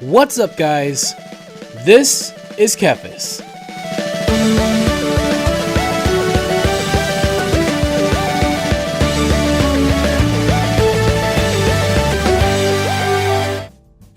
What's up, guys? This is Kephas.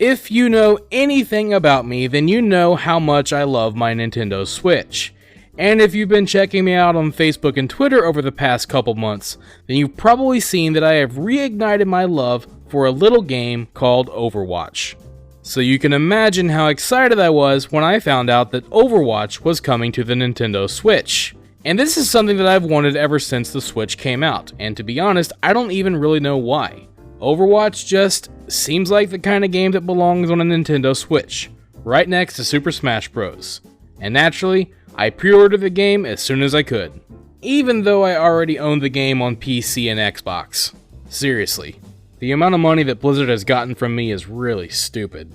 If you know anything about me, then you know how much I love my Nintendo Switch. And if you've been checking me out on Facebook and Twitter over the past couple months, then you've probably seen that I have reignited my love for a little game called Overwatch. So you can imagine how excited I was when I found out that Overwatch was coming to the Nintendo Switch. And this is something that I've wanted ever since the Switch came out, and to be honest, I don't even really know why. Overwatch just seems like the kind of game that belongs on a Nintendo Switch, right next to Super Smash Bros. And naturally, I pre-ordered the game as soon as I could, even though I already owned the game on PC and Xbox. Seriously, the amount of money that Blizzard has gotten from me is really stupid.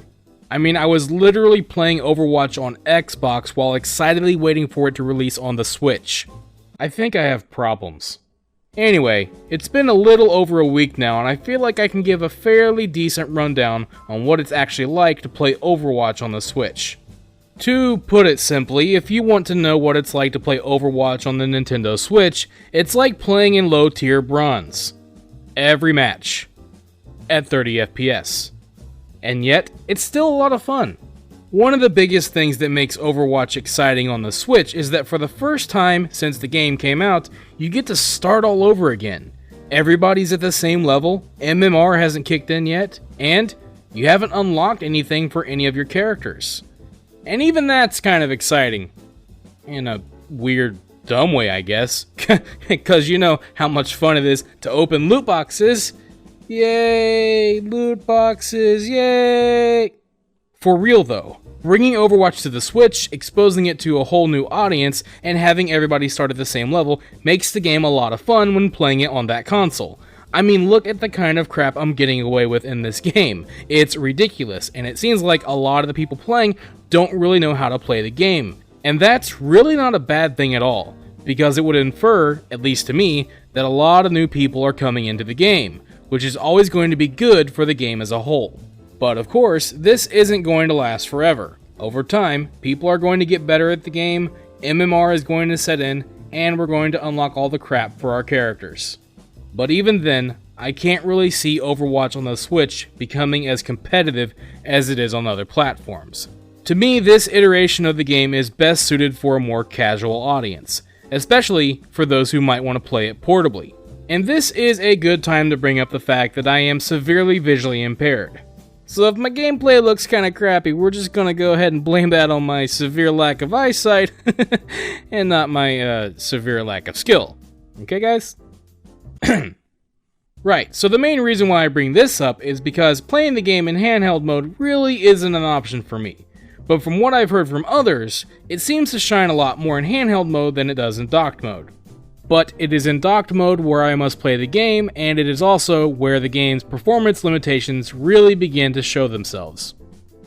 I mean, I was literally playing Overwatch on Xbox while excitedly waiting for it to release on the Switch. I think I have problems. Anyway, it's been a little over a week now, and I feel like I can give a fairly decent rundown on what it's actually like to play Overwatch on the Switch. To put it simply, if you want to know what it's like to play Overwatch on the Nintendo Switch, it's like playing in low-tier bronze. Every match. At 30 FPS. And yet, it's still a lot of fun. One of the biggest things that makes Overwatch exciting on the Switch is that for the first time since the game came out, you get to start all over again. Everybody's at the same level, MMR hasn't kicked in yet, and you haven't unlocked anything for any of your characters. And even that's kind of exciting. In a weird, dumb way, I guess. Because you know how much fun it is to open loot boxes. Yay! Loot boxes, yay! For real though, bringing Overwatch to the Switch, exposing it to a whole new audience, and having everybody start at the same level makes the game a lot of fun when playing it on that console. I mean, look at the kind of crap I'm getting away with in this game. It's ridiculous, and it seems like a lot of the people playing don't really know how to play the game. And that's really not a bad thing at all, because it would infer, at least to me, that a lot of new people are coming into the game, which is always going to be good for the game as a whole. But of course, this isn't going to last forever. Over time, people are going to get better at the game, MMR is going to set in, and we're going to unlock all the crap for our characters. But even then, I can't really see Overwatch on the Switch becoming as competitive as it is on other platforms. To me, this iteration of the game is best suited for a more casual audience, especially for those who might want to play it portably. And this is a good time to bring up the fact that I am severely visually impaired. So if my gameplay looks kinda crappy, we're just gonna go ahead and blame that on my severe lack of eyesight, and not my severe lack of skill. Okay, guys? Right, so the main reason why I bring this up is because playing the game in handheld mode really isn't an option for me. But from what I've heard from others, it seems to shine a lot more in handheld mode than it does in docked mode. But it is in docked mode where I must play the game, and it is also where the game's performance limitations really begin to show themselves.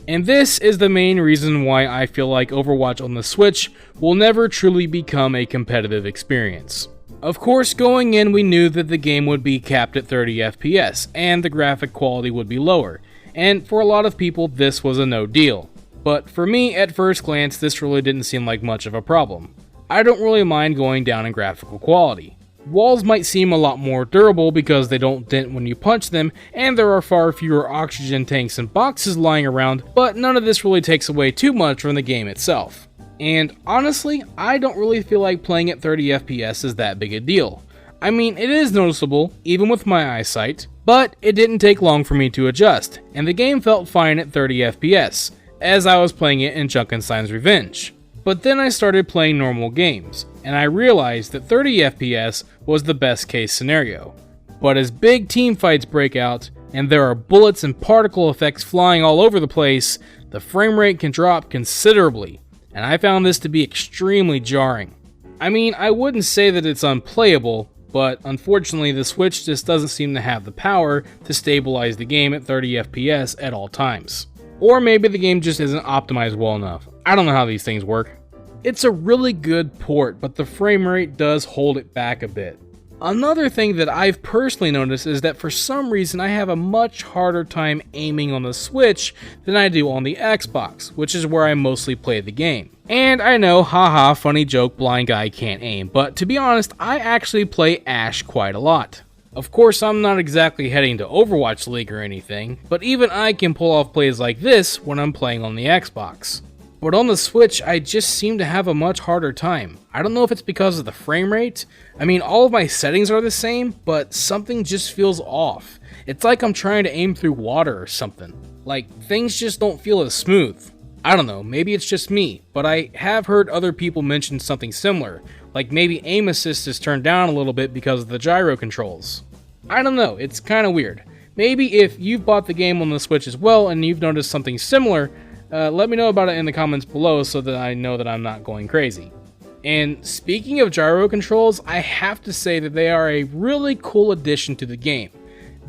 And this is the main reason why I feel like Overwatch on the Switch will never truly become a competitive experience. Of course, going in we knew that the game would be capped at 30 FPS, and the graphic quality would be lower, and for a lot of people this was a no deal. But for me, at first glance, this really didn't seem like much of a problem. I don't really mind going down in graphical quality. Walls might seem a lot more durable because they don't dent when you punch them, and there are far fewer oxygen tanks and boxes lying around, but none of this really takes away too much from the game itself. And honestly, I don't really feel like playing at 30 FPS is that big a deal. I mean, it is noticeable, even with my eyesight, but it didn't take long for me to adjust, and the game felt fine at 30 FPS, as I was playing it in Junkenstein's Revenge. But then I started playing normal games, and I realized that 30 FPS was the best case scenario. But as big team fights break out, and there are bullets and particle effects flying all over the place, the frame rate can drop considerably, and I found this to be extremely jarring. I mean, I wouldn't say that it's unplayable, but unfortunately the Switch just doesn't seem to have the power to stabilize the game at 30 FPS at all times. Or maybe the game just isn't optimized well enough. I don't know how these things work. It's a really good port, but the frame rate does hold it back a bit. Another thing that I've personally noticed is that for some reason I have a much harder time aiming on the Switch than I do on the Xbox, which is where I mostly play the game. And I know, haha, funny joke, blind guy can't aim, but to be honest, I actually play Ash quite a lot. Of course, I'm not exactly heading to Overwatch League or anything, but even I can pull off plays like this when I'm playing on the Xbox. But on the Switch, I just seem to have a much harder time. I don't know if it's because of the frame rate. I mean, all of my settings are the same, but something just feels off. It's like I'm trying to aim through water or something. Like, things just don't feel as smooth. I don't know, maybe it's just me, but I have heard other people mention something similar, like maybe aim assist is turned down a little bit because of the gyro controls. I don't know, it's kinda weird. Maybe if you've bought the game on the Switch as well and you've noticed something similar, let me know about it in the comments below so that I know that I'm not going crazy. And speaking of gyro controls, I have to say that they are a really cool addition to the game.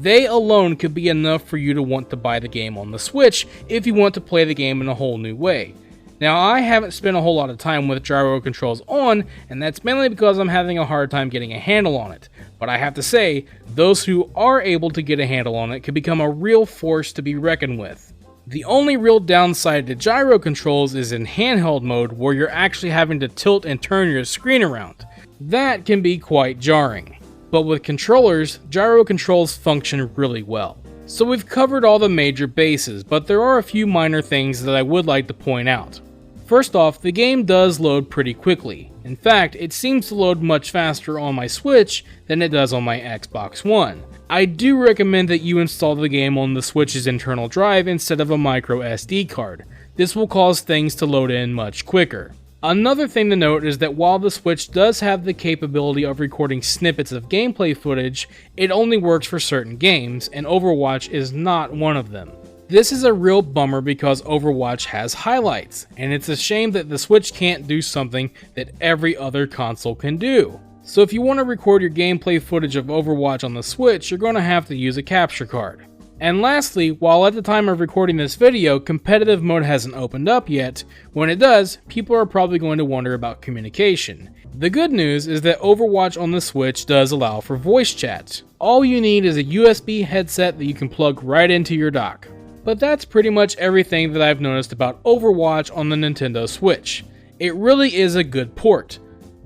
They alone could be enough for you to want to buy the game on the Switch if you want to play the game in a whole new way. Now, I haven't spent a whole lot of time with gyro controls on, and that's mainly because I'm having a hard time getting a handle on it. But I have to say, those who are able to get a handle on it can become a real force to be reckoned with. The only real downside to gyro controls is in handheld mode, where you're actually having to tilt and turn your screen around. That can be quite jarring. But with controllers, gyro controls function really well. So we've covered all the major bases, but there are a few minor things that I would like to point out. First off, the game does load pretty quickly. In fact, it seems to load much faster on my Switch than it does on my Xbox One. I do recommend that you install the game on the Switch's internal drive instead of a micro SD card. This will cause things to load in much quicker. Another thing to note is that while the Switch does have the capability of recording snippets of gameplay footage, it only works for certain games, and Overwatch is not one of them. This is a real bummer because Overwatch has highlights, and it's a shame that the Switch can't do something that every other console can do. So if you want to record your gameplay footage of Overwatch on the Switch, you're going to have to use a capture card. And lastly, while at the time of recording this video, competitive mode hasn't opened up yet, when it does, people are probably going to wonder about communication. The good news is that Overwatch on the Switch does allow for voice chat. All you need is a USB headset that you can plug right into your dock. But that's pretty much everything that I've noticed about Overwatch on the Nintendo Switch. It really is a good port.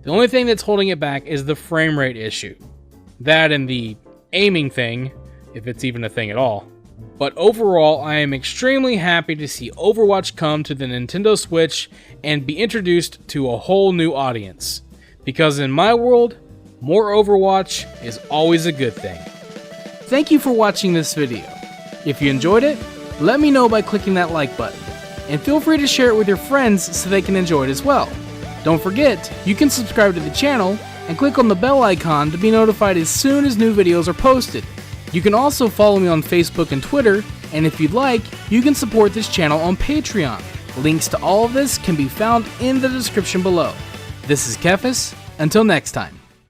The only thing that's holding it back is the frame rate issue. That and the aiming thing, if it's even a thing at all. But overall, I am extremely happy to see Overwatch come to the Nintendo Switch and be introduced to a whole new audience. Because in my world, more Overwatch is always a good thing. Thank you for watching this video. If you enjoyed it, let me know by clicking that like button. And feel free to share it with your friends so they can enjoy it as well. Don't forget, you can subscribe to the channel and click on the bell icon to be notified as soon as new videos are posted. You can also follow me on Facebook and Twitter, and if you'd like, you can support this channel on Patreon. Links to all of this can be found in the description below. This is Kephas, until next time.